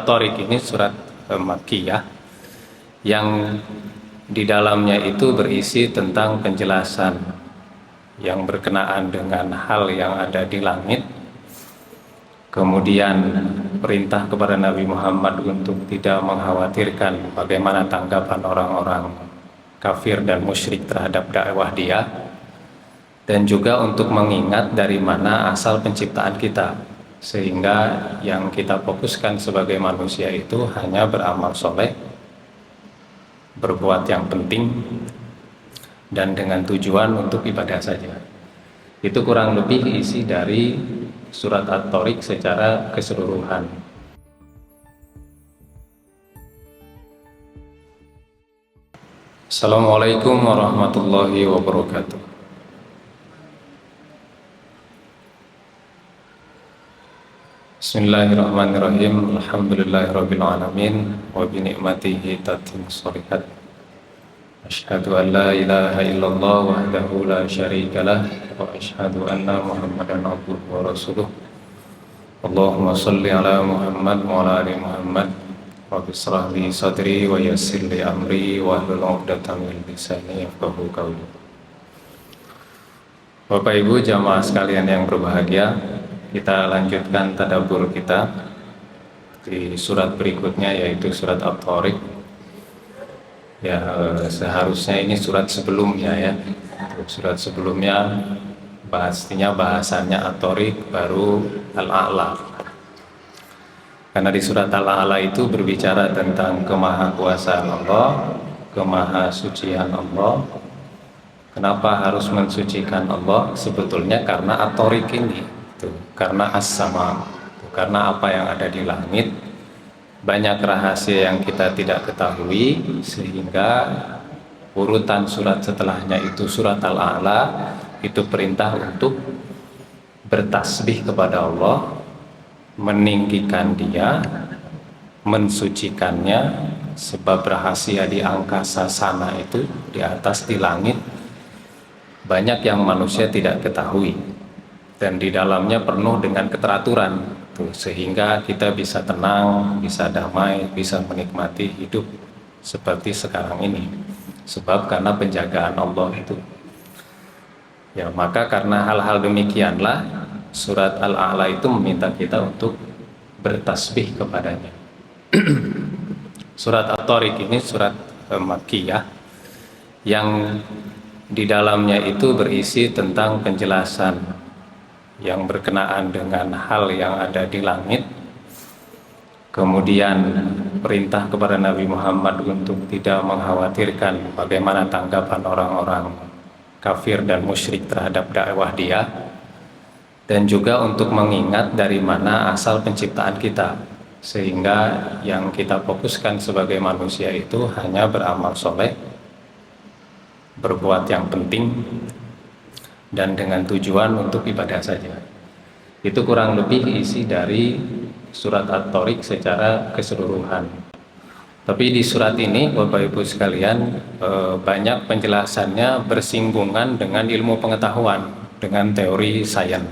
At-Tariq ini surat Makkiyah yang di dalamnya itu berisi tentang penjelasan yang berkenaan dengan hal yang ada di langit, kemudian perintah kepada Nabi Muhammad untuk tidak mengkhawatirkan bagaimana tanggapan orang-orang kafir dan musyrik terhadap dakwah dia, dan juga untuk mengingat dari mana asal penciptaan kita, sehingga yang kita fokuskan sebagai manusia itu hanya beramal soleh, berbuat yang penting, dan dengan tujuan untuk ibadah saja. Itu kurang lebih isi dari surat At-Tariq secara keseluruhan. Assalamualaikum warahmatullahi wabarakatuh. Bismillahirrahmanirrahim. Alhamdulillahirabbil alamin wa bi ni'matihi tatimmus shalihat. Asyhadu an la ilaha illallah wahdahu la syarikalah wa asyhadu anna Muhammadan abduhu wa rasuluh. Allahumma shalli ala Muhammad wa ala ali Muhammad. Rabbi shrah li sadri wa yassir li amri wa hlul 'uqdatam min lisani yafqahu qawli. Bapak Ibu jamaah sekalian yang berbahagia, kita lanjutkan tadabbur kita di surat berikutnya, yaitu surat At-Tariq. Ya, seharusnya ini surat sebelumnya ya. Surat sebelumnya pastinya bahasannya At-Tariq, baru Al-A'la. Karena di surat Al-A'la itu berbicara tentang kemahakuasaan Allah, kemahasucian Allah. Kenapa harus mensucikan Allah? Sebetulnya karena At-Tariq ini, karena as-sama, karena apa yang ada di langit banyak rahasia yang kita tidak ketahui, sehingga urutan surat setelahnya itu surat Al-A'la itu perintah untuk bertasbih kepada Allah, meninggikan Dia, mensucikannya, sebab rahasia di angkasa sana itu di atas di langit banyak yang manusia tidak ketahui, dan di dalamnya penuh dengan keteraturan, sehingga kita bisa tenang, bisa damai, bisa menikmati hidup seperti sekarang ini, sebab karena penjagaan Allah itu. Ya, maka karena hal-hal demikianlah surat Al-A'la itu meminta kita untuk bertasbih kepadanya. Surat At-Tariq ini surat Makkiyah yang di dalamnya itu berisi tentang penjelasan yang berkenaan dengan hal yang ada di langit, kemudian perintah kepada Nabi Muhammad untuk tidak mengkhawatirkan bagaimana tanggapan orang-orang kafir dan musyrik terhadap dakwah dia, dan juga untuk mengingat dari mana asal penciptaan kita, sehingga yang kita fokuskan sebagai manusia itu hanya beramal soleh, berbuat yang penting, dan dengan tujuan untuk ibadah saja. Itu kurang lebih isi dari surat At-Tariq secara keseluruhan. Tapi di surat ini Bapak Ibu sekalian, banyak penjelasannya bersinggungan dengan ilmu pengetahuan, dengan teori sains.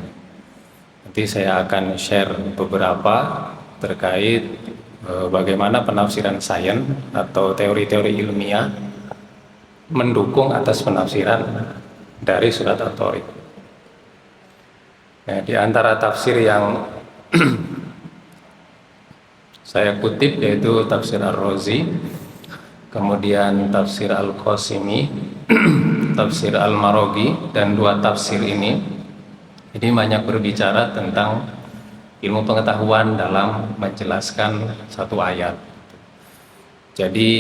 Nanti saya akan share beberapa terkait bagaimana penafsiran sains atau teori-teori ilmiah mendukung atas penafsiran dari surat At-Tariq. Nah, di antara tafsir yang saya kutip yaitu tafsir Ar-Razi, kemudian tafsir Al-Qasimi, tafsir Al-Maraghi, dan dua tafsir ini banyak berbicara tentang ilmu pengetahuan dalam menjelaskan satu ayat. Jadi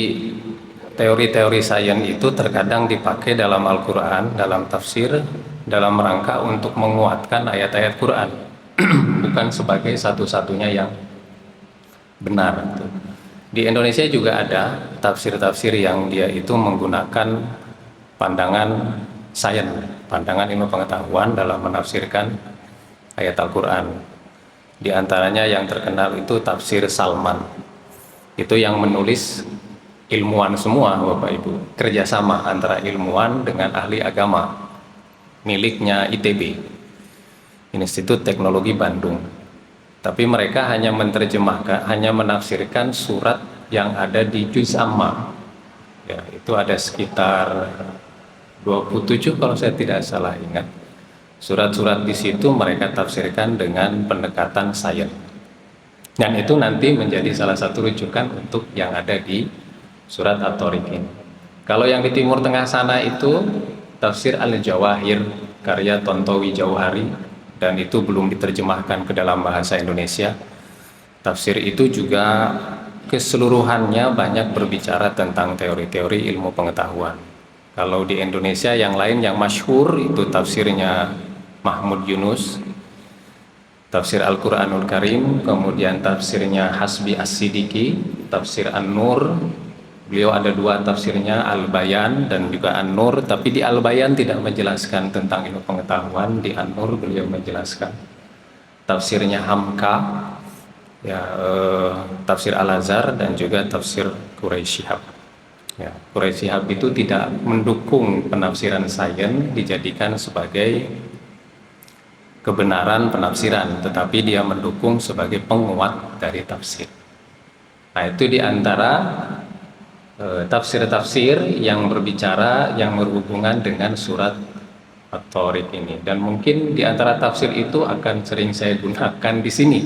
teori-teori sains itu terkadang dipakai dalam Al-Quran, dalam tafsir, dalam rangka untuk menguatkan ayat-ayat Quran, bukan sebagai satu-satunya yang benar. Di Indonesia juga ada tafsir-tafsir yang dia itu menggunakan pandangan sains, pandangan ilmu pengetahuan dalam menafsirkan ayat Al-Quran. Di antaranya yang terkenal itu tafsir Salman. Itu yang menulis ilmuwan semua Bapak Ibu, kerjasama antara ilmuwan dengan ahli agama, miliknya ITB, Institut Teknologi Bandung. Tapi mereka hanya menerjemahkan, hanya menafsirkan surat yang ada di juz amma. Ya, itu ada sekitar 27 kalau saya tidak salah ingat. Surat-surat di situ mereka tafsirkan dengan pendekatan sains. Dan itu nanti menjadi salah satu rujukan untuk yang ada di surat At-Thariq ini. Kalau yang di Timur Tengah sana itu tafsir Al-Jawahir karya Tontowi Jauhari, dan itu belum diterjemahkan ke dalam bahasa Indonesia. Tafsir itu juga keseluruhannya banyak berbicara tentang teori-teori ilmu pengetahuan. Kalau di Indonesia yang lain yang masyhur itu tafsirnya Mahmud Yunus, tafsir Al-Quranul Karim, kemudian tafsirnya Hasbi As-Siddiqi, tafsir An-Nur. Beliau ada dua tafsirnya, Al-Bayan dan juga An-Nur, tapi di Al-Bayan tidak menjelaskan tentang ilmu pengetahuan, di An-Nur beliau menjelaskan. Tafsirnya Hamka, ya, tafsir Al-Azhar dan juga tafsir Quraisy Shihab. Ya, Quraisy Shihab itu tidak mendukung penafsiran sains dijadikan sebagai kebenaran penafsiran, tetapi dia mendukung sebagai penguat dari tafsir. Nah, itu diantara tafsir-tafsir yang berbicara, yang berhubungan dengan surat At-Thariq ini. Dan mungkin di antara tafsir itu akan sering saya gunakan di sini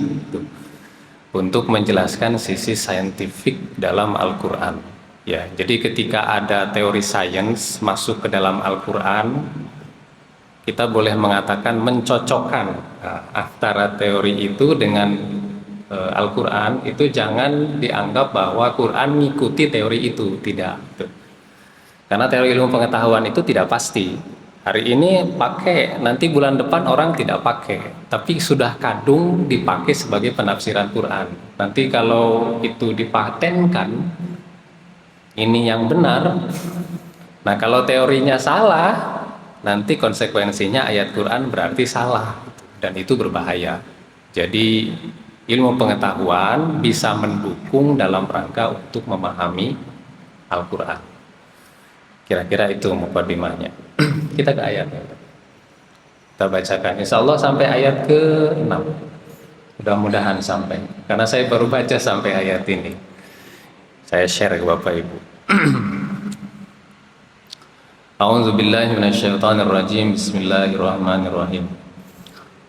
untuk menjelaskan sisi saintifik dalam Al-Quran. Ya, jadi ketika ada teori sains masuk ke dalam Al-Quran, kita boleh mengatakan mencocokkan antara teori itu dengan Al-Quran. Itu jangan dianggap bahwa Quran mengikuti teori itu, tidak. Karena teori ilmu pengetahuan itu tidak pasti. Hari ini pakai, nanti bulan depan orang tidak pakai, tapi sudah kadung dipakai sebagai penafsiran Quran. Nanti kalau itu dipatenkan, ini yang benar. Nah, kalau teorinya salah, nanti konsekuensinya ayat Quran berarti salah, dan itu berbahaya. Jadi ilmu pengetahuan bisa mendukung dalam rangka untuk memahami Al-Quran. Kira-kira itu mukadimahnya. Kita ke ayatnya. Kita bacakan. Insya Allah sampai ayat ke-6. Mudah-mudahan sampai. Karena saya baru baca sampai ayat ini. Saya share ke Bapak Ibu. A'udzubillahi minasyaitonirrajim. Bismillahirrahmanirrahim.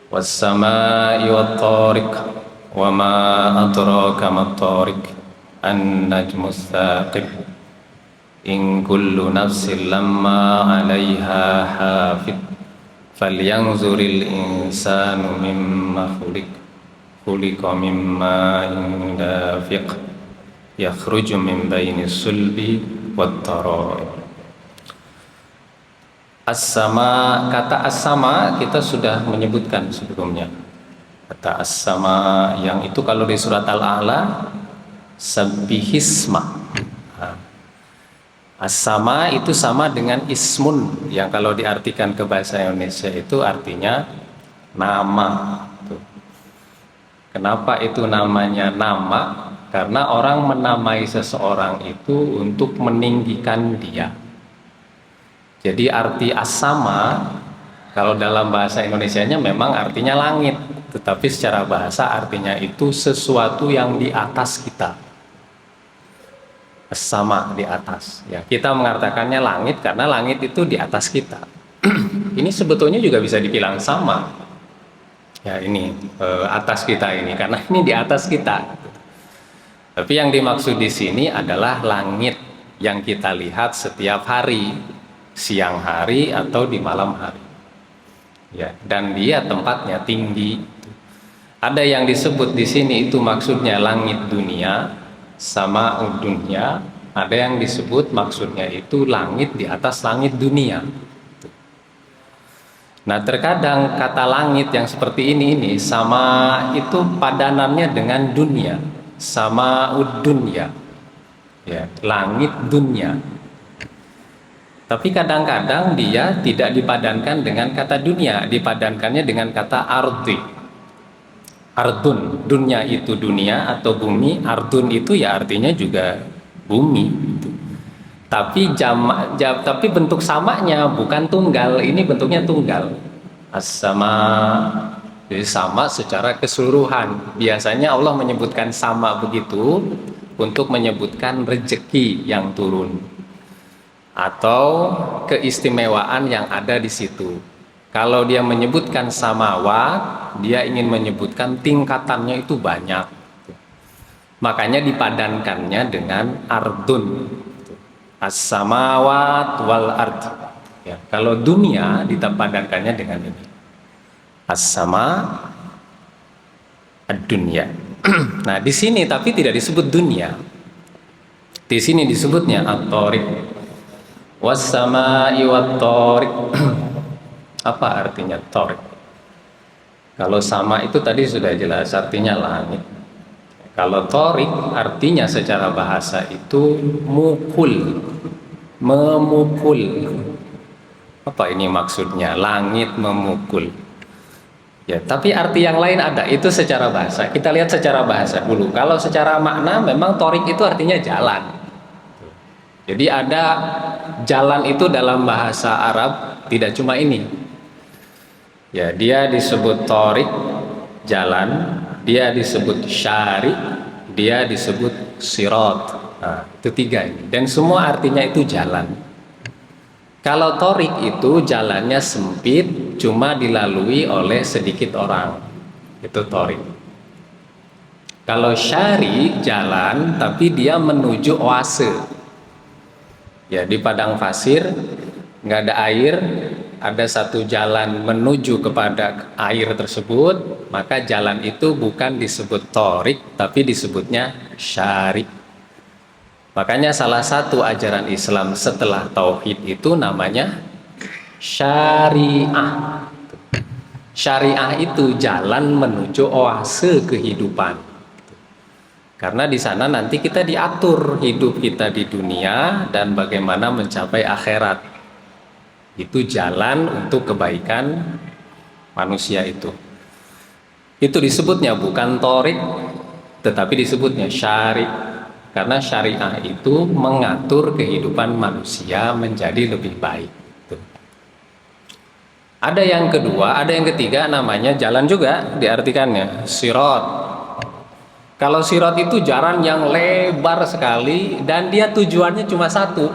Was-samaa'i wat-thariq. Wa ma adraka mat-thariq. An-najmus tsaqib. In kullu nafsin lamma 'alaiha hafid. Falyanzuril insanu mimma khuliqa mimma dafiq. Yakhruju min bainis sulbi wat-tara'ib. As-sama, kata as-sama kita sudah menyebutkan sebelumnya. Kata as-sama yang itu kalau di surat Al-A'la sabbihisma. As-sama itu sama dengan ismun, yang kalau diartikan ke bahasa Indonesia itu artinya nama. Kenapa itu namanya nama? Karena orang menamai seseorang itu untuk meninggikan dia. Jadi arti as-sama kalau dalam bahasa Indonesianya memang artinya langit, tetapi secara bahasa artinya itu sesuatu yang di atas kita. As-sama, di atas. Ya, kita mengatakannya langit karena langit itu di atas kita. Ini sebetulnya juga bisa dibilang sama. Ya, ini atas kita ini karena ini di atas kita. Tapi yang dimaksud di sini adalah langit yang kita lihat setiap hari, siang hari atau di malam hari. Ya, dan dia tempatnya tinggi. Ada yang disebut di sini itu maksudnya langit dunia, sama dunia. Ada yang disebut maksudnya itu langit di atas langit dunia. Nah, terkadang kata langit yang seperti ini sama itu padanannya dengan dunia, sama dunia. Ya, langit dunia. Tapi kadang-kadang dia tidak dipadankan dengan kata dunia, dipadankannya dengan kata ardi. Ardun, dunia itu dunia atau bumi, ardun itu ya artinya juga bumi. Tapi tapi bentuk samanya bukan tunggal, ini bentuknya tunggal. As-sama Jadi sama secara keseluruhan. Biasanya Allah menyebutkan sama begitu untuk menyebutkan rezeki yang turun atau keistimewaan yang ada di situ. Kalau dia menyebutkan samawat, dia ingin menyebutkan tingkatannya itu banyak. Makanya dipadankannya dengan ardun. As-samawat wal ard. Ya, kalau dunia dipadankannya dengan ini. As-sama ad-dunya. Nah, di sini tapi tidak disebut dunia. Di sini disebutnya at-tariq. Was-sama'i wat-tariq. Apa artinya tariq? Kalau sama itu tadi sudah jelas artinya langit. Kalau tariq artinya secara bahasa itu mukul, memukul. Apa ini maksudnya? Langit memukul. Ya, tapi arti yang lain ada, itu secara bahasa. Kita lihat secara bahasa dulu. Kalau secara makna memang torik itu artinya jalan. Jadi ada jalan itu dalam bahasa Arab tidak cuma ini. Ya, dia disebut torik, jalan, dia disebut syari, dia disebut sirat. Nah, itu tiga ini. Dan semua artinya itu jalan. Kalau torik itu jalannya sempit, cuma dilalui oleh sedikit orang. Itu torik. Kalau syari jalan, tapi dia menuju oase. Ya, di padang pasir nggak ada air, ada satu jalan menuju kepada air tersebut, maka jalan itu bukan disebut torik, tapi disebutnya syari. Makanya salah satu ajaran Islam setelah tauhid itu namanya syariah. Syariah itu jalan menuju oase kehidupan. Karena di sana nanti kita diatur hidup kita di dunia dan bagaimana mencapai akhirat. Itu jalan untuk kebaikan manusia itu. Itu disebutnya bukan torik, tetapi disebutnya syari. Karena syariah itu mengatur kehidupan manusia menjadi lebih baik. Ada yang kedua, ada yang ketiga namanya jalan juga diartikannya sirat. Kalau sirat itu jalan yang lebar sekali dan dia tujuannya cuma satu.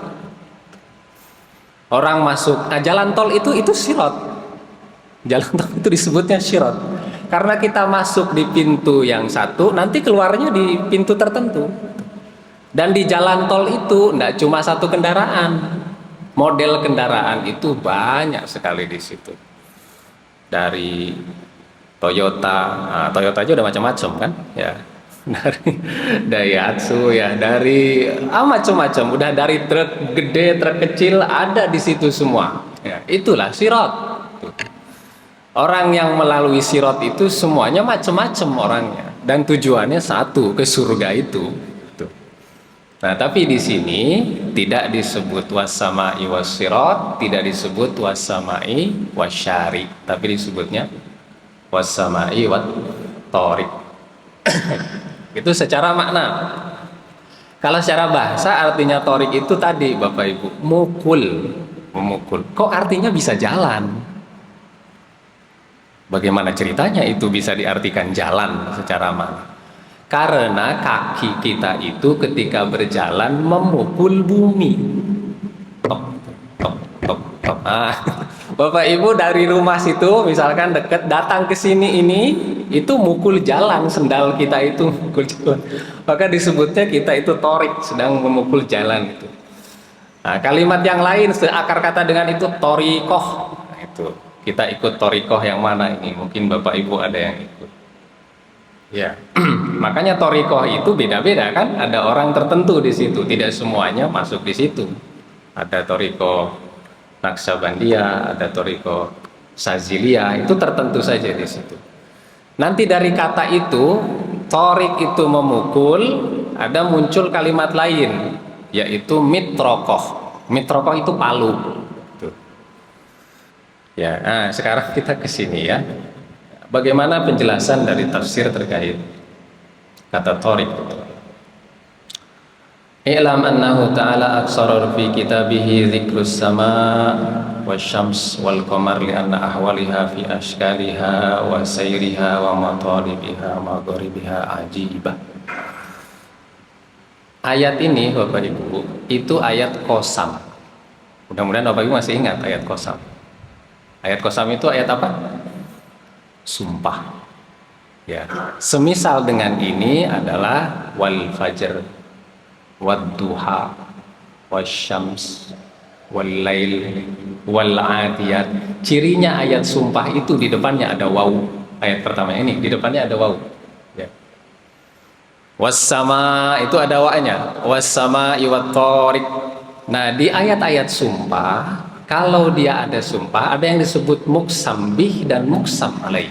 Orang masuk, nah jalan tol itu sirat. Jalan tol itu disebutnya sirat. Karena kita masuk di pintu yang satu, nanti keluarnya di pintu tertentu. Dan di jalan tol itu tidak cuma satu kendaraan, model kendaraan itu banyak sekali di situ. Dari Toyota, nah, Toyota aja udah macam-macam kan, ya. Dari Daihatsu ya, dari macam-macam. Udah dari truk gede, truk kecil ada di situ semua. Ya, itulah sirat. Orang yang melalui sirat itu semuanya macam-macam orangnya dan tujuannya satu, ke surga itu. Nah, tapi di sini tidak disebut was-sama'i was-sirat, tidak disebut was-sama'i wasyari, tapi disebutnya was-sama'i wat-tariq. Itu secara makna. Kalau secara bahasa artinya tariq itu tadi Bapak Ibu, mukul, memukul. Kok artinya bisa jalan? Bagaimana ceritanya itu bisa diartikan jalan secara makna? Karena kaki kita itu ketika berjalan memukul bumi. Tok, tok, tok, tok. Bapak Ibu dari rumah situ misalkan dekat datang ke sini ini itu mukul jalan, sendal kita itu mukul jalan. Maka disebutnya kita itu torik, sedang memukul jalan itu. Nah, kalimat yang lain seakar kata dengan itu torikoh. Nah, itu kita ikut torikoh yang mana ini? Mungkin Bapak Ibu ada yang ikut. Ya, makanya torikoh itu beda-beda kan. Ada orang tertentu di situ, tidak semuanya masuk di situ. Ada torikoh Naksabandia, ada torikoh Sazilia, itu tertentu saja di situ. Nanti dari kata itu, torik itu memukul, ada muncul kalimat lain, yaitu mitrokoh. Mitrokoh itu palu. Ya, nah sekarang kita ke sini ya. Bagaimana penjelasan dari tafsir terkait kata tariq? I'lam annahu ta'ala aksara fi kitabihi dzikrus sama wasyams wal qamar lianna ahwaliha fi ashkaliha wa sayriha wa matalibiha magharibiha ajibah. Ayat ini Bapak Ibu itu ayat qasam. Mudah-mudahan Bapak Ibu masih ingat ayat qasam. Ayat qasam itu ayat apa? Sumpah. Ya, semisal dengan ini adalah wal fajr wad duha wasyams wal lail wal adiyat. Cirinya ayat sumpah itu di depannya ada waw. Ayat pertama ini di depannya ada waw. Ya. Wassama itu ada wa-nya. Wassama iwat thoriq. Nah, di ayat-ayat sumpah kalau dia ada sumpah, ada yang disebut muqsam bih dan muqsam alaih.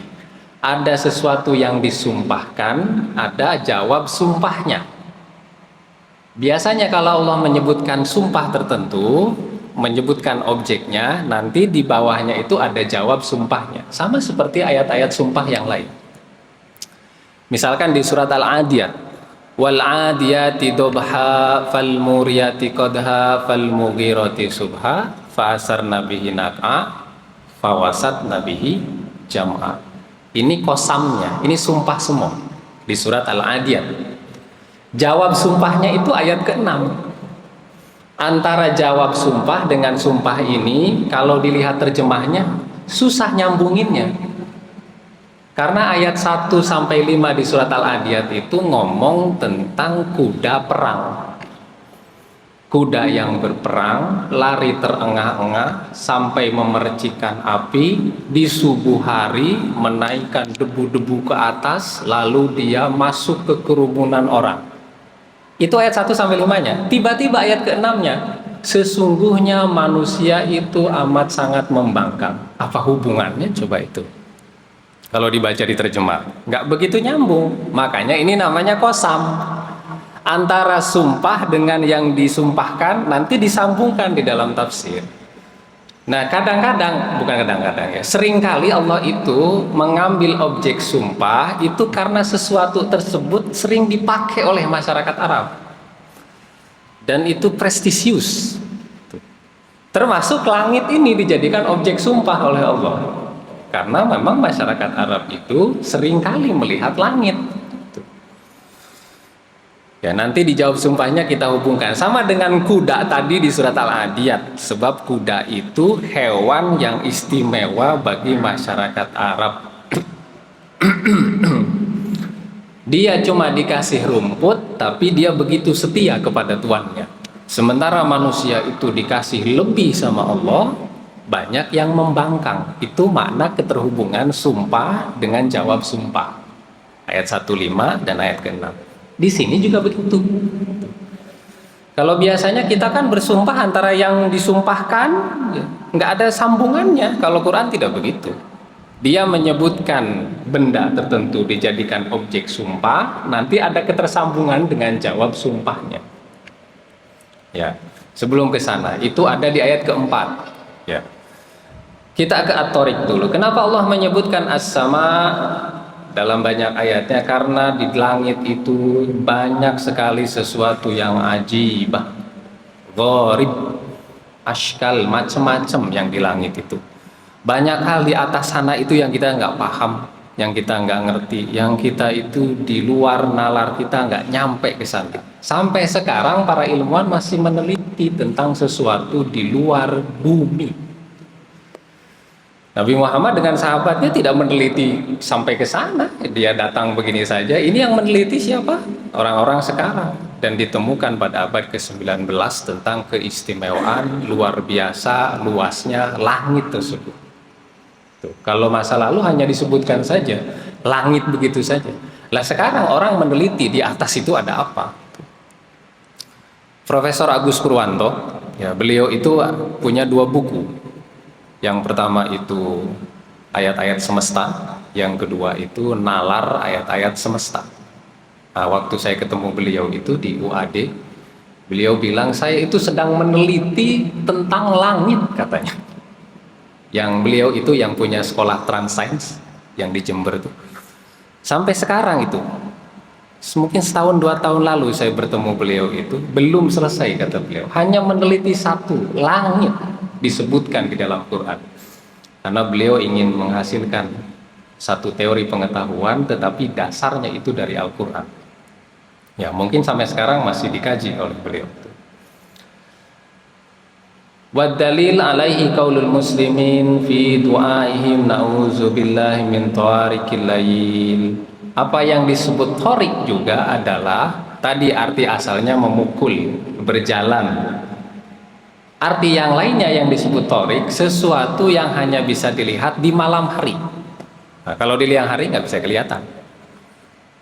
Ada sesuatu yang disumpahkan, ada jawab sumpahnya. Biasanya kalau Allah menyebutkan sumpah tertentu, menyebutkan objeknya, nanti di bawahnya itu ada jawab sumpahnya. Sama seperti ayat-ayat sumpah yang lain. Misalkan di surat Al-Adiyat, wal adiyati dobha fal muriyati qadha fal mughirati subha fa asarna bihi naq'a fawasat nabihi jam'a. Ini kosamnya, ini sumpah semua di surat Al-Adiyat. Jawab sumpahnya itu ayat ke-6. Antara jawab sumpah dengan sumpah ini kalau dilihat terjemahnya susah nyambunginnya. Karena ayat 1 sampai 5 di surat Al-Adiyat itu ngomong tentang kuda perang. Kuda yang berperang, lari terengah-engah sampai memercikan api di subuh hari, menaikkan debu-debu ke atas, lalu dia masuk ke kerumunan orang. Itu ayat 1 sampai 5-nya. Tiba-tiba ayat ke-6-nya, sesungguhnya manusia itu amat sangat membangkang. Apa hubungannya coba itu? Kalau dibaca diterjemah, nggak begitu nyambung. Makanya ini namanya qasam. Antara sumpah dengan yang disumpahkan nanti disambungkan di dalam tafsir. Nah, bukan kadang-kadang ya, seringkali Allah itu mengambil objek sumpah itu karena sesuatu tersebut sering dipakai oleh masyarakat Arab. Dan itu prestisius. Termasuk langit ini dijadikan objek sumpah oleh Allah. Karena memang masyarakat Arab itu seringkali melihat langit. Ya, nanti dijawab sumpahnya kita hubungkan sama dengan kuda tadi di surat Al-Adiyat. Sebab kuda itu hewan yang istimewa bagi masyarakat Arab. Dia cuma dikasih rumput, tapi dia begitu setia kepada tuannya. Sementara manusia itu dikasih lebih sama Allah, banyak yang membangkang. Itu makna keterhubungan sumpah dengan jawab sumpah. Ayat 1:5 dan ayat ke-6. Di sini juga begitu. Kalau biasanya kita kan bersumpah antara yang disumpahkan, nggak ada sambungannya. Kalau Quran tidak begitu. Dia menyebutkan benda tertentu dijadikan objek sumpah, nanti ada ketersambungan dengan jawab sumpahnya. Ya, sebelum ke sana, itu ada di ayat keempat. Ya, kita ke At-Thariq dulu. Kenapa Allah menyebutkan as-sama dalam banyak ayatnya? Karena di langit itu banyak sekali sesuatu yang ajibah, gharib, ashkal, macam-macam yang di langit itu. Banyak hal di atas sana itu yang kita nggak paham, yang kita nggak ngerti, yang kita itu di luar nalar kita nggak nyampe ke sana. Sampai sekarang para ilmuwan masih meneliti tentang sesuatu di luar bumi. Nabi Muhammad dengan sahabatnya tidak meneliti sampai ke sana. Dia datang begini saja. Ini yang meneliti siapa? Orang-orang sekarang. Dan ditemukan pada abad ke-19 tentang keistimewaan luar biasa luasnya langit tersebut. Tuh, kalau masa lalu hanya disebutkan saja langit begitu saja. Lah sekarang orang meneliti di atas itu ada apa? Profesor Agus Purwanto, ya, beliau itu punya 2 buku. Yang pertama itu ayat-ayat semesta, yang kedua itu nalar ayat-ayat semesta. Nah, waktu saya ketemu beliau itu di UAD, beliau bilang saya itu sedang meneliti tentang langit katanya. Yang beliau itu yang punya sekolah Transscience yang di Jember itu. Sampai sekarang itu, mungkin 1-2 tahun lalu saya bertemu beliau itu belum selesai kata beliau. Hanya meneliti satu, langit. disebutkan di dalam Quran. Karena beliau ingin menghasilkan satu teori pengetahuan, tetapi dasarnya itu dari Al-Quran. Ya, mungkin sampai sekarang masih dikaji oleh beliau. Wadalil alaihi qaulul muslimin fi du'aihim na'udzubillahi min tawariqil lail. Apa yang disebut thorik juga adalah tadi arti asalnya memukul, berjalan. Arti yang lainnya yang disebut thorik, sesuatu yang hanya bisa dilihat di malam hari. Nah, kalau di siang hari nggak bisa kelihatan.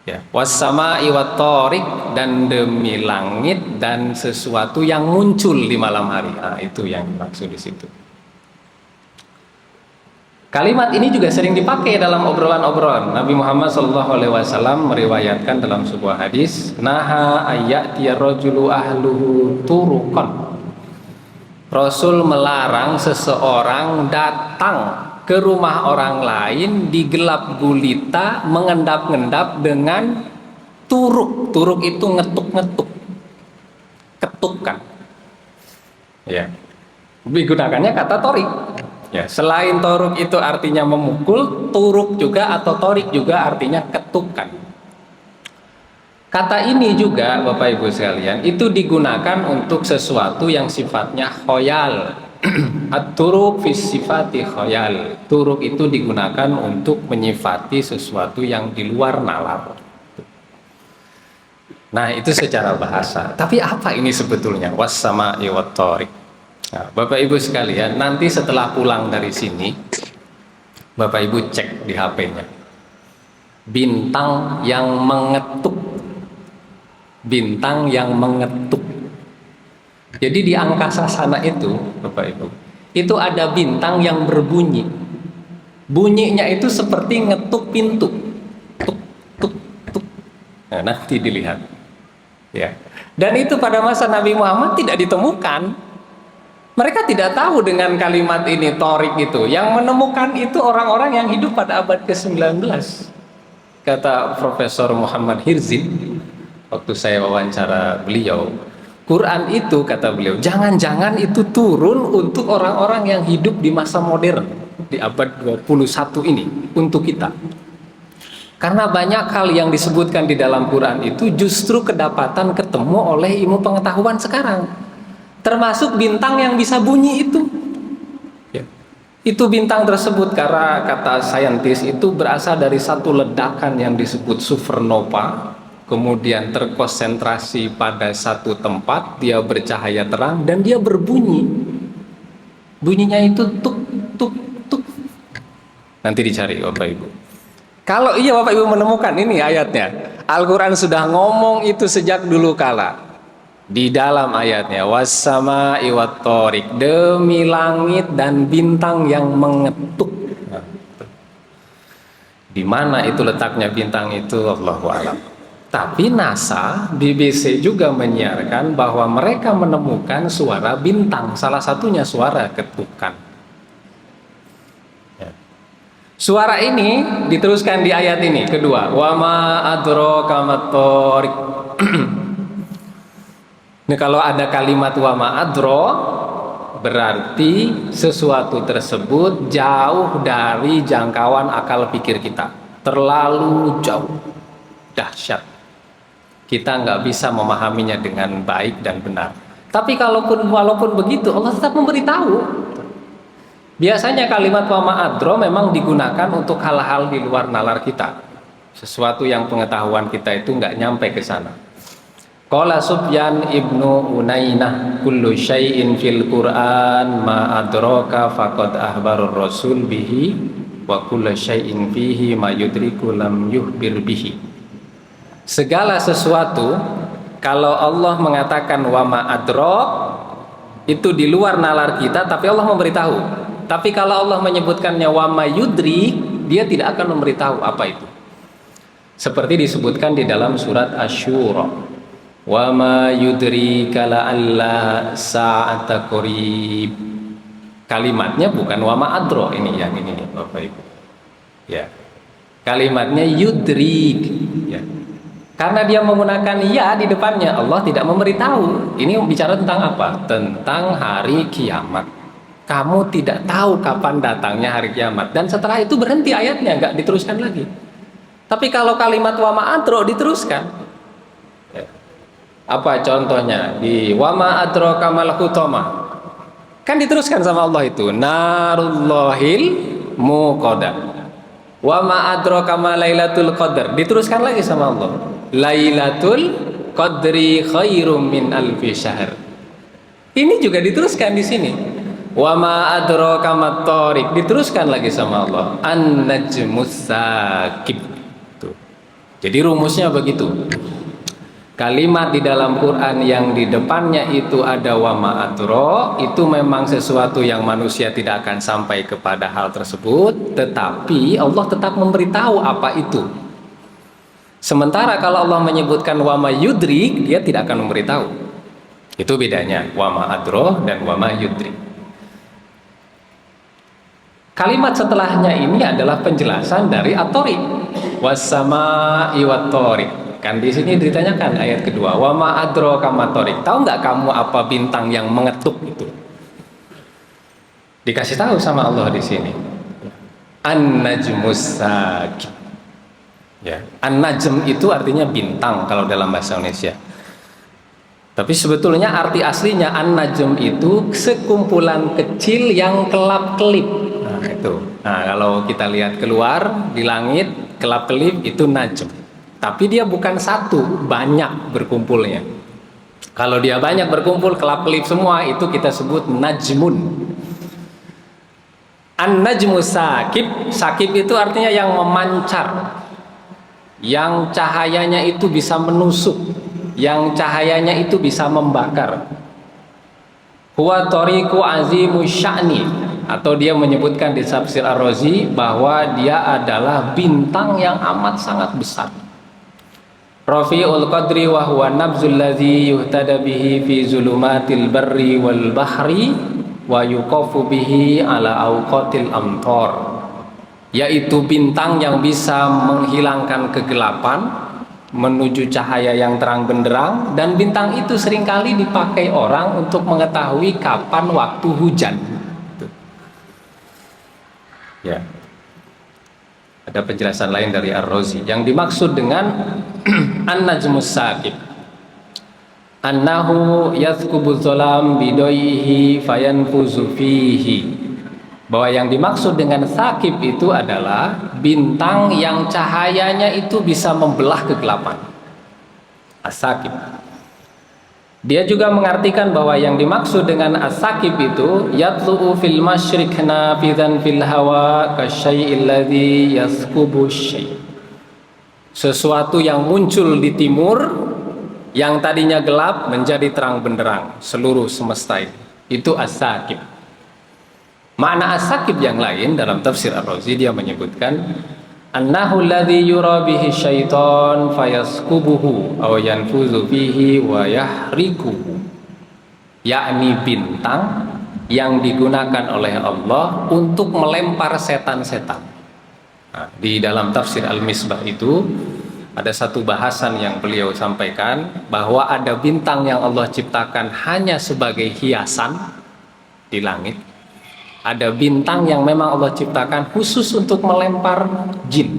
Ya, wassama'i wattariq, dan demi langit dan sesuatu yang muncul di malam hari. Nah, itu yang dimaksud di situ. Kalimat ini juga sering dipakai dalam obrolan-obrolan. Nabi Muhammad SAW meriwayatkan dalam sebuah hadis, naha ayyatiya rajulu ahluhu turuqan. Rasul melarang seseorang datang ke rumah orang lain di gelap gulita mengendap-endap dengan turuk. Turuk itu ngetuk-ngetuk, ketukan. Ya, digunakannya kata torik. Ya, selain toruk itu artinya memukul, turuk juga atau torik juga artinya ketukan. Kata ini juga Bapak Ibu sekalian itu digunakan untuk sesuatu yang sifatnya khoyal. At-turuk fi sifati khoyal. Turuk itu digunakan untuk menyifati sesuatu yang di luar nalar. Nah, itu secara bahasa. Tapi apa ini sebetulnya? Was-sama'i wat-thariq. Nah, Bapak Ibu sekalian, nanti setelah pulang dari sini, Bapak Ibu cek di HP-nya. Bintang yang mengetuk. Bintang yang mengetuk. Jadi di angkasa sana itu, Bapak Ibu, itu ada bintang yang berbunyi. Bunyinya itu seperti ngetuk pintu. Tuk, tuk, tuk. Nah, nanti dilihat. Ya. Dan itu pada masa Nabi Muhammad tidak ditemukan. Mereka tidak tahu dengan kalimat ini, torik itu. Yang menemukan itu orang-orang yang hidup pada abad ke-19. Kata Profesor Muhammad Hirzin, waktu saya wawancara beliau, Quran itu, kata beliau, jangan-jangan itu turun untuk orang-orang yang hidup di masa modern, di abad 21 ini, untuk kita. Karena banyak hal yang disebutkan di dalam Quran itu justru kedapatan ketemu oleh ilmu pengetahuan sekarang. Termasuk bintang yang bisa bunyi itu. Ya. Itu bintang tersebut karena kata saintis itu berasal dari satu ledakan yang disebut supernova. Kemudian terkonsentrasi pada satu tempat, dia bercahaya terang dan dia berbunyi. Bunyinya itu tuk tuk tuk. Nanti dicari Bapak Ibu. Kalau iya Bapak Ibu menemukan ini ayatnya, Al-Quran sudah ngomong itu sejak dulu kala. Di dalam ayatnya, was-sama'i wat-thariq, demi langit dan bintang yang mengetuk. Di mana itu letaknya bintang itu, Allahu a'lam. Tapi NASA, BBC juga menyiarkan bahwa mereka menemukan suara bintang, salah satunya suara ketukan. Ya. Suara ini diteruskan di ayat ini, kedua, wa ma adraka mat-thariq. Nah, kalau ada kalimat wa ma adro, berarti sesuatu tersebut jauh dari jangkauan akal pikir kita, terlalu jauh, dahsyat. Kita nggak bisa memahaminya dengan baik dan benar. Tapi walaupun begitu, Allah tetap memberitahu. Biasanya kalimat wa ma adro memang digunakan untuk hal-hal di luar nalar kita, sesuatu yang pengetahuan kita itu nggak nyampe ke sana. Qala Sufyan ibnu Unainah, kullu syai'in fil Qur'an ma adraka faqad ahbarur rasul bihi wa kullu syai'in fihi ma yudriku lam yuhbir bihi. Segala sesuatu, kalau Allah mengatakan wa ma adrak, itu di luar nalar kita, tapi Allah memberitahu. Tapi kalau Allah menyebutkannya wa ma yudrik, dia tidak akan memberitahu apa itu. Seperti disebutkan di dalam surat Asy-Syura, wa ma yudrika la'alla sa'ata qarib. Kalimatnya bukan wa ma adra, ini yang ini Bapak Ibu. Ya. Kalimatnya yudrik, ya. Karena dia menggunakan ya di depannya, Allah tidak memberitahu. Ini bicara tentang apa? Tentang hari kiamat. Kamu tidak tahu kapan datangnya hari kiamat. Dan setelah itu berhenti ayatnya, nggak diteruskan lagi. Tapi kalau kalimat wa ma adro diteruskan. Ya. Apa contohnya? Di wa ma adraka mal hutamah. Kan diteruskan sama Allah itu. Narullahil muqadah. Wa ma adraka ma lailatul qadar. Diteruskan lagi sama Allah. Lailatul qadri khairum min alfi syahr. Ini juga diteruskan di sini. Wa ma adraka mat thariq. Diteruskan lagi sama Allah. An-najmus sakib. Tuh. Jadi rumusnya begitu. Kalimat di dalam Quran yang di depannya itu ada wa ma adra, itu memang sesuatu yang manusia tidak akan sampai kepada hal tersebut, tetapi Allah tetap memberitahu apa itu. Sementara kalau Allah menyebutkan wa ma yudrik, dia tidak akan memberitahu. Itu bedanya wa ma adra dan wa ma yudrik. Kalimat setelahnya ini adalah penjelasan dari at-thariq. Was-sama'i wat-thariq. Kan di sini ditanyakan ayat kedua, wa ma adraka mat-thariq. Tahu nggak kamu apa bintang yang mengetuk itu? Dikasih tahu sama Allah di sini. An-najmus sakib. Ya, an-najm itu artinya bintang kalau dalam bahasa Indonesia. Tapi sebetulnya arti aslinya an-najm itu sekumpulan kecil yang kelap-kelip. Nah, itu. Nah, kalau kita lihat keluar di langit, kelap-kelip itu najm. Tapi dia bukan satu, banyak berkumpulnya. Kalau dia banyak berkumpul, kelap-kelip semua, itu kita sebut najmun. An-najmu sakib. Sakib itu artinya yang memancar, yang cahayanya itu bisa menusuk, yang cahayanya itu bisa membakar. Huwa tariqu azimu sya'ni, atau dia menyebutkan di tafsir Ar-Razi bahwa dia adalah bintang yang amat sangat besar. Rafi'ul qadri wa huwa nabzul ladzi yuhtada bihi fi zulumatil barri wal bahri wa yuqafu bihi ala awqatil amtar, yaitu bintang yang bisa menghilangkan kegelapan menuju cahaya yang terang benderang, dan bintang itu seringkali dipakai orang untuk mengetahui kapan waktu hujan. Ya. Ada penjelasan lain dari Ar-Razi. Yang dimaksud dengan an-najmus sakib, annahu yathqubu dzalam bidaihi fayanfuzu fihi. Bahwa yang dimaksud dengan sakib itu adalah bintang yang cahayanya itu bisa membelah kegelapan. As-sakib. Dia juga mengartikan bahwa yang dimaksud dengan as-sakib itu yatlu'u fil masyriq nafidan fil hawa kasyai'il ladzi yasqubu syai'. Sesuatu yang muncul di timur yang tadinya gelap menjadi terang benderang seluruh semesta ini. Itu as-sakib. Makna as-sakib yang lain dalam tafsir Ar-Razi, dia menyebutkan annahu alladhi yura bihi syaitan fayaskubuhu aw yanfuzu fihi wa yahrikuhu, yakni bintang yang digunakan oleh Allah untuk melempar setan-setan. Nah, di dalam tafsir Al-Misbah itu ada satu bahasan yang beliau sampaikan bahwa ada bintang yang Allah ciptakan hanya sebagai hiasan di langit. Ada bintang yang memang Allah ciptakan khusus untuk melempar jin.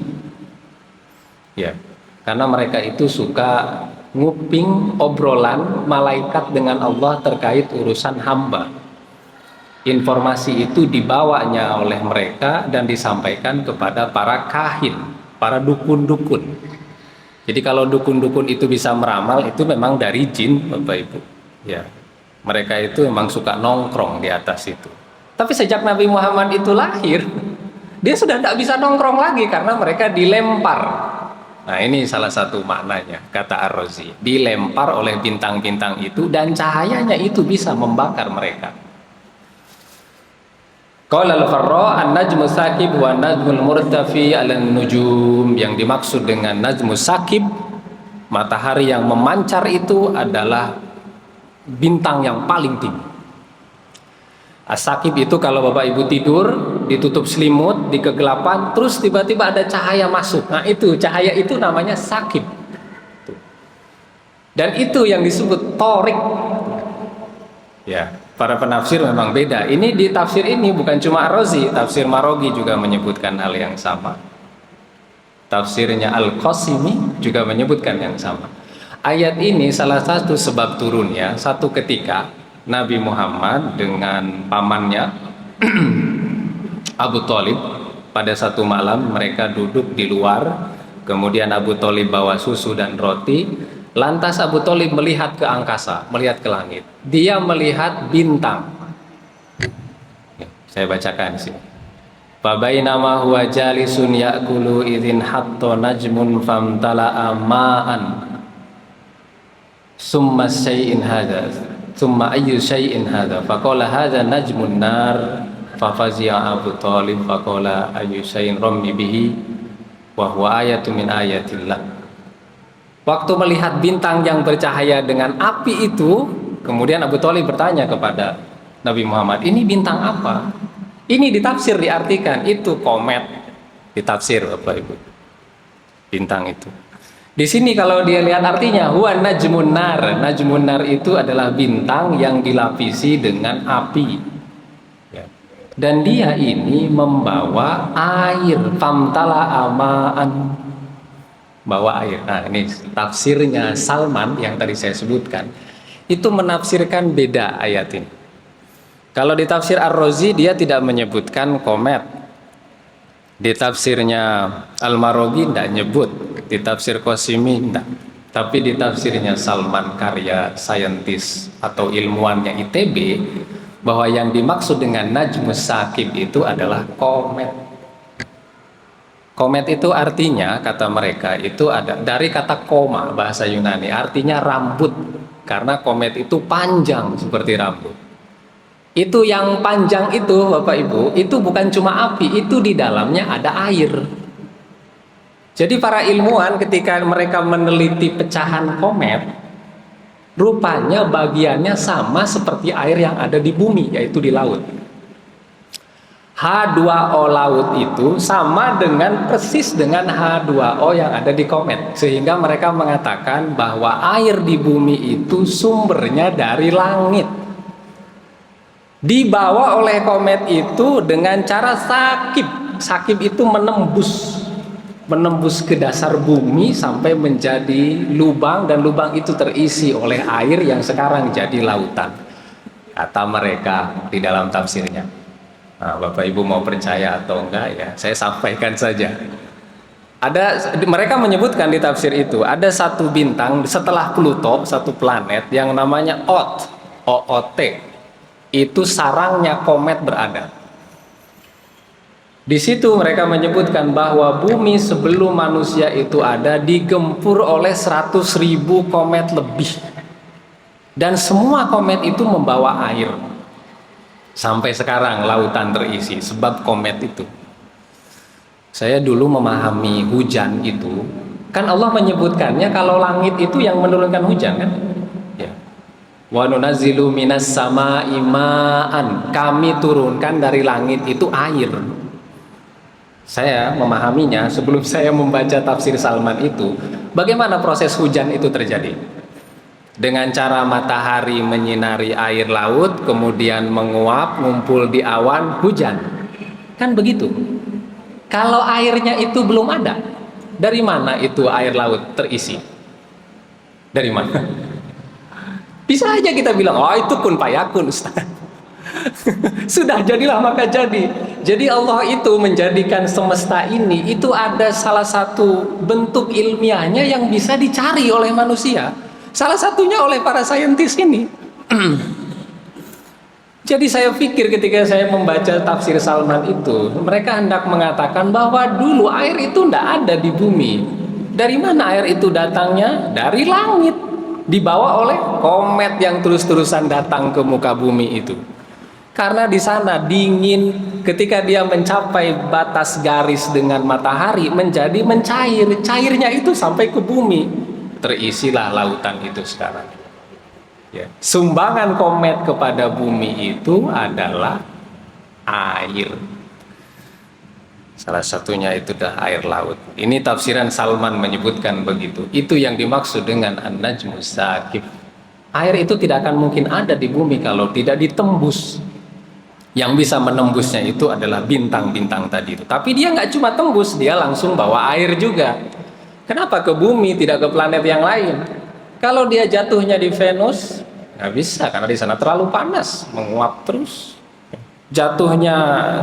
Ya, karena mereka itu suka nguping obrolan malaikat dengan Allah terkait urusan hamba. Informasi itu dibawanya oleh mereka dan disampaikan kepada para kahin, para dukun-dukun. Jadi kalau dukun-dukun itu bisa meramal, itu memang dari jin, Bapak Ibu. Ya, mereka itu memang suka nongkrong di atas itu. Tapi sejak Nabi Muhammad itu lahir, dia sudah tidak bisa nongkrong lagi karena mereka dilempar. Nah, ini salah satu maknanya, kata Ar-Razi. Dilempar oleh bintang-bintang itu dan cahayanya itu bisa membakar mereka. Qala al-Farra an-najmu sakib wa najmul murtafi 'alan nujum. Yang dimaksud dengan najmu sakib, matahari yang memancar, itu adalah bintang yang paling tinggi. As-sakib itu kalau Bapak Ibu tidur, ditutup selimut, di kegelapan, terus tiba-tiba ada cahaya masuk. Nah, itu cahaya itu namanya sakib. Dan itu yang disebut thariq. Ya, para penafsir memang beda. Ini di tafsir ini bukan cuma Ar-Razi, tafsir Marogi juga menyebutkan hal yang sama. Tafsirnya Al-Qasimi juga menyebutkan yang sama. Ayat ini salah satu sebab turunnya, satu ketika Nabi Muhammad dengan pamannya Abu Thalib pada satu malam mereka duduk di luar, kemudian Abu Thalib bawa susu dan roti. Lantas Abu Thalib melihat ke angkasa, melihat ke langit. Dia melihat bintang. Saya bacakan di sini. Fabainama huwa jalisun ya'kulu idzin hatta najmun famtala'a ma'an. Summa syai'in hadza. Summa ayyu syai'in hadza. Faqala hadza najmun nar. Fafazi'a Abu Thalib faqala ayyu syai'in rammi bihi wa huwa ayatun min ayatillah. Waktu melihat bintang yang bercahaya dengan api itu, kemudian Abu Thalib bertanya kepada Nabi Muhammad, ini bintang apa? Ini ditafsir, diartikan, itu komet. Ditafsir Bapak Ibu. Bintang itu. Di sini kalau dia lihat artinya, huwa najmun nar. Najmun nar itu adalah bintang yang dilapisi dengan api. Ya. Dan dia ini membawa air, famtala amaan. Bawa air. Nah, ini tafsirnya Salman yang tadi saya sebutkan. Itu menafsirkan beda ayat ini. Kalau di tafsir Ar-Razi dia tidak menyebutkan komet. Di tafsirnya Al-Marogi tidak nyebut. Di tafsir Qasimi tidak. Tapi di tafsirnya Salman, karya saintis atau ilmuwannya ITB, bahwa yang dimaksud dengan Najmus Saqib itu adalah komet. Komet itu artinya, kata mereka, itu ada dari kata koma, bahasa Yunani, artinya rambut. Karena komet itu panjang seperti rambut. Itu yang panjang itu, Bapak Ibu, itu bukan cuma api, itu di dalamnya ada air. Jadi para ilmuwan ketika mereka meneliti pecahan komet, rupanya bagiannya sama seperti air yang ada di bumi, yaitu di laut. H2O laut itu sama dengan persis dengan H2O yang ada di komet, sehingga mereka mengatakan bahwa air di bumi itu sumbernya dari langit, dibawa oleh komet itu dengan cara sakib. Sakib itu menembus ke dasar bumi sampai menjadi lubang, dan lubang itu terisi oleh air yang sekarang jadi lautan, kata mereka di dalam tafsirnya. Nah, Bapak Ibu mau percaya atau enggak ya, saya sampaikan saja. Mereka menyebutkan di tafsir itu ada satu bintang setelah Pluto, satu planet yang namanya OOT. Itu sarangnya komet berada. Di situ mereka menyebutkan bahwa bumi sebelum manusia itu ada digempur oleh 100.000 komet lebih. Dan semua komet itu membawa air. Sampai sekarang lautan terisi sebab komet itu. Saya dulu memahami hujan itu, kan Allah menyebutkannya kalau langit itu yang menurunkan hujan kan? Ya. Wa nunazzilu minas samaa'i ma'an. Kami turunkan dari langit itu air. Saya memahaminya sebelum saya membaca tafsir Salman itu, bagaimana proses hujan itu terjadi? Dengan cara matahari menyinari air laut, kemudian menguap, ngumpul di awan, hujan. Kan begitu. Kalau airnya itu belum ada, dari mana itu air laut terisi? Dari mana? Bisa aja kita bilang, oh itu kun fayakun Ustaz. Sudah jadilah maka jadi. Jadi Allah itu menjadikan semesta ini, itu ada salah satu bentuk ilmiahnya yang bisa dicari oleh manusia. Salah satunya oleh para saintis ini. Jadi saya pikir ketika saya membaca tafsir Salman itu, mereka hendak mengatakan bahwa dulu air itu tidak ada di bumi. Dari mana air itu datangnya? Dari langit. Dibawa oleh komet yang terus-terusan datang ke muka bumi itu. Karena di sana dingin, ketika dia mencapai batas garis dengan matahari menjadi mencair. Cairnya itu sampai ke bumi. Terisilah lautan itu sekarang. Ya. Sumbangan komet kepada bumi itu adalah air. Salah satunya itu adalah air laut. Ini tafsiran Salman menyebutkan begitu. Itu yang dimaksud dengan An-Najmus Saqib. Air itu tidak akan mungkin ada di bumi kalau tidak ditembus. Yang bisa menembusnya itu adalah bintang-bintang tadi itu. Tapi dia nggak cuma tembus, dia langsung bawa air juga. Kenapa ke bumi tidak ke planet yang lain? Kalau dia jatuhnya di Venus, nggak bisa karena di sana terlalu panas, menguap terus. Jatuhnya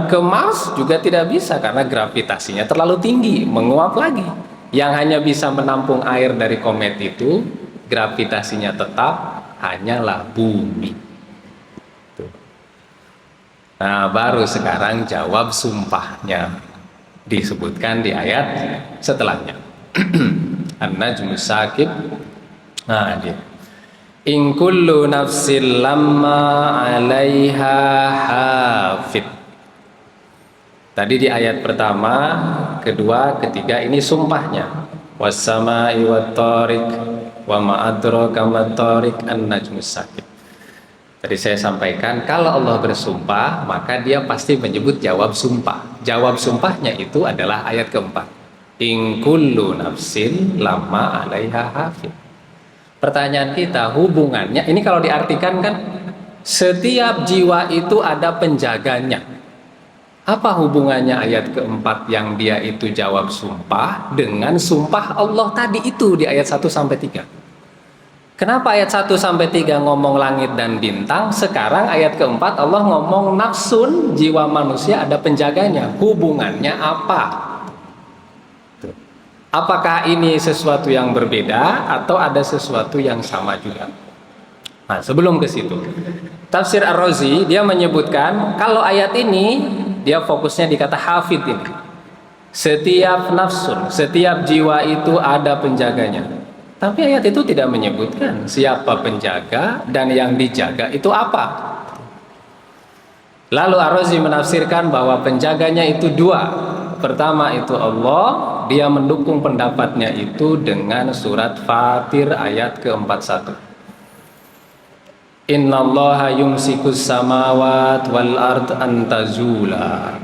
ke Mars juga tidak bisa karena gravitasinya terlalu tinggi, menguap lagi. Yang hanya bisa menampung air dari komet itu, gravitasinya tetap hanyalah bumi. Tuh. Nah, baru sekarang jawab sumpahnya disebutkan di ayat setelahnya. An-Najmus Sakib. Nah, dia. In kullu nafsin lamma 'alaiha hafid. Tadi di ayat pertama, kedua, ketiga ini sumpahnya. Was-sama'i wat-thariq wa ma adraka mat-thariq an-najmus sakib. Tadi saya sampaikan kalau Allah bersumpah maka dia pasti menyebut jawab sumpah. Jawab sumpahnya itu adalah ayat keempat. In kullu nafsin lamma 'alaiha hafid. Pertanyaan kita, hubungannya ini kalau diartikan kan setiap jiwa itu ada penjaganya. Apa hubungannya ayat keempat yang dia itu jawab sumpah dengan sumpah Allah tadi itu di ayat 1 sampai 3? Kenapa ayat 1 sampai 3 ngomong langit dan bintang, sekarang ayat keempat Allah ngomong nafsun, jiwa manusia ada penjaganya. Hubungannya apa? Apakah ini sesuatu yang berbeda atau ada sesuatu yang sama juga? Nah, sebelum ke situ, Tafsir Ar-Razi dia menyebutkan kalau ayat ini dia fokusnya di kata hafid ini. Setiap nafsun, setiap jiwa itu ada penjaganya. Tapi ayat itu tidak menyebutkan siapa penjaga dan yang dijaga itu apa. Lalu Ar-Razi menafsirkan bahwa penjaganya itu dua. Pertama itu Allah, dia mendukung pendapatnya itu dengan surat Fatir ayat ke-41. Innallaha yumsikus samawat wal ard an tazula.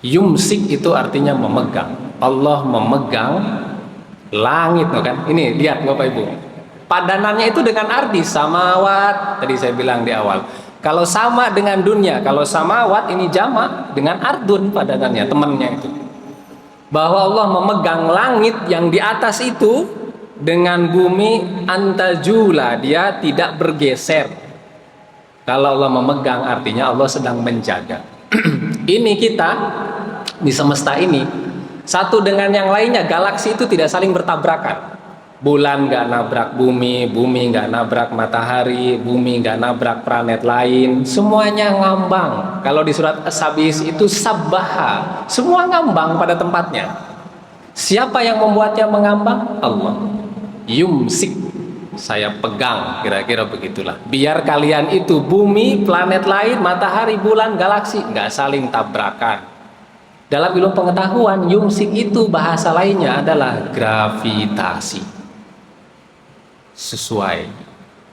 Yumsik itu artinya memegang. Allah memegang langit, kan? Ini lihat Bapak Ibu. Padanannya itu dengan arti samawat. Tadi saya bilang di awal. Kalau sama dengan dunia, kalau samawat ini jamak dengan ardun padanannya, temannya itu. Bahwa Allah memegang langit yang di atas itu dengan bumi antajula, dia tidak bergeser. Kalau Allah memegang artinya Allah sedang menjaga. Ini kita di semesta ini satu dengan yang lainnya, galaksi itu tidak saling bertabrakan. Bulan nggak nabrak bumi, bumi nggak nabrak matahari, bumi nggak nabrak planet lain, semuanya ngambang. Kalau di surat As-Sabis itu sabbaha, semua ngambang pada tempatnya. Siapa yang membuatnya mengambang? Allah. Yumsik, saya pegang, kira-kira begitulah. Biar kalian itu bumi, planet lain, matahari, bulan, galaksi nggak saling tabrakan. Dalam ilmu pengetahuan, yumsik itu bahasa lainnya adalah gravitasi. Sesuai,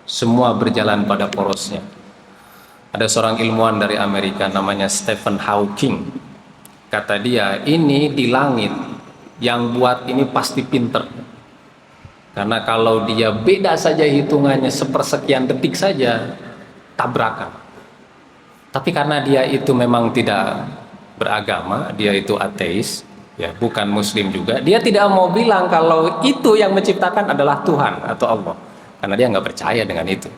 semua berjalan pada porosnya. Ada seorang ilmuwan dari Amerika namanya Stephen Hawking. Kata dia, ini di langit yang buat ini pasti pinter. Karena kalau dia beda saja hitungannya sepersekian detik saja, tabrakan. Tapi karena dia itu memang tidak beragama, dia itu ateis, ya, bukan muslim juga, dia tidak mau bilang kalau itu yang menciptakan adalah Tuhan atau Allah, karena dia nggak percaya dengan itu.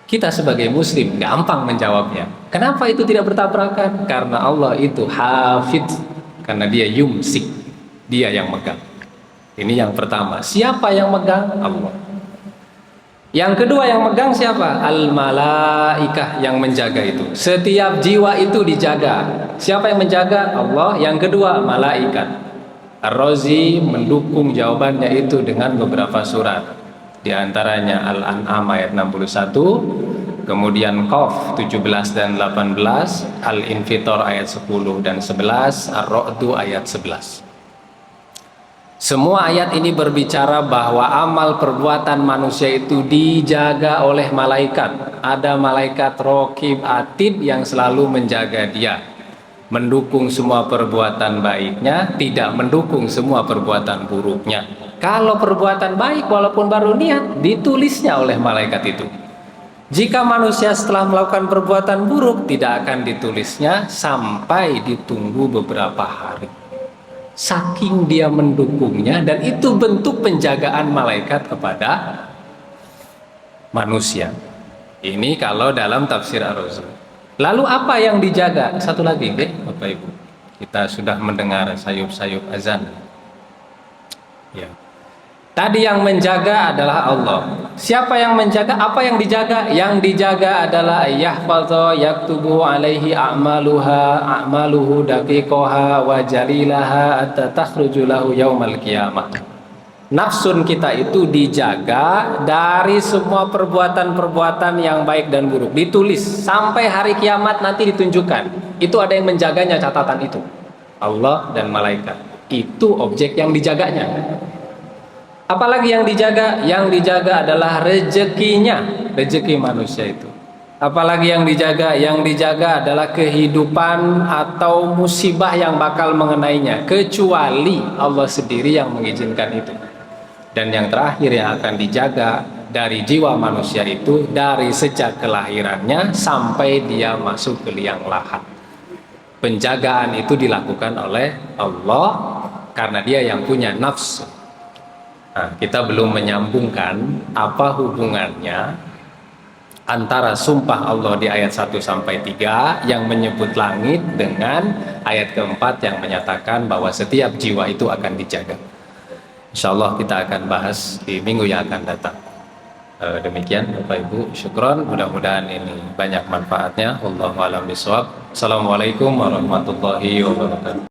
Kita sebagai muslim gampang menjawabnya. Kenapa itu tidak bertabrakan? Karena Allah itu hafid, karena dia yumsik, dia yang megang. Ini yang pertama. Siapa yang megang? Allah. Yang kedua yang megang siapa? Al-malaikah, yang menjaga itu. Setiap jiwa itu dijaga. Siapa yang menjaga? Allah. Yang kedua malaikat. Ar-Razi mendukung jawabannya itu dengan beberapa surat. Di antaranya Al-An'am ayat 61, kemudian Qaf 17 dan 18, Al-Infitor ayat 10 dan 11, Ar-Ra'du ayat 11. Semua ayat ini berbicara bahwa amal perbuatan manusia itu dijaga oleh malaikat. Ada malaikat Raqib Atid yang selalu menjaga dia, mendukung semua perbuatan baiknya, tidak mendukung semua perbuatan buruknya. Kalau perbuatan baik walaupun baru niat, ditulisnya oleh malaikat itu. Jika manusia setelah melakukan perbuatan buruk, tidak akan ditulisnya sampai ditunggu beberapa hari. Saking dia mendukungnya, dan itu bentuk penjagaan malaikat kepada manusia. Ini kalau dalam tafsir Ar-Razi. Lalu apa yang dijaga? Satu lagi, Bapak Ibu. Kita sudah mendengar sayup-sayup azan. Ya. Tadi yang menjaga adalah Allah. Siapa yang menjaga? Apa yang dijaga? Yang dijaga adalah yahfadha yaktubu alaihi a'maluhu daqiqaha wa jalilaha hatta takhruju lahu yaumal qiyamah. Nafsun kita itu dijaga dari semua perbuatan-perbuatan yang baik dan buruk, ditulis sampai hari kiamat nanti ditunjukkan. Itu ada yang menjaganya, catatan itu. Allah dan malaikat. Itu objek yang dijaganya. Apalagi yang dijaga? Yang dijaga adalah rezekinya, rezeki manusia itu. Apalagi yang dijaga? Yang dijaga adalah kehidupan atau musibah yang bakal mengenainya, kecuali Allah sendiri yang mengizinkan itu. Dan yang terakhir yang akan dijaga dari jiwa manusia itu dari sejak kelahirannya sampai dia masuk ke liang lahat. Penjagaan itu dilakukan oleh Allah karena dia yang punya nafsu. Nah, kita belum menyambungkan apa hubungannya antara sumpah Allah di ayat 1 sampai 3 yang menyebut langit dengan ayat keempat yang menyatakan bahwa setiap jiwa itu akan dijaga. Insyaallah kita akan bahas di minggu yang akan datang. Demikian Bapak Ibu, syukron, mudah-mudahan ini banyak manfaatnya. Wallahu a'lam bishawab. Assalamualaikum warahmatullahi wabarakatuh.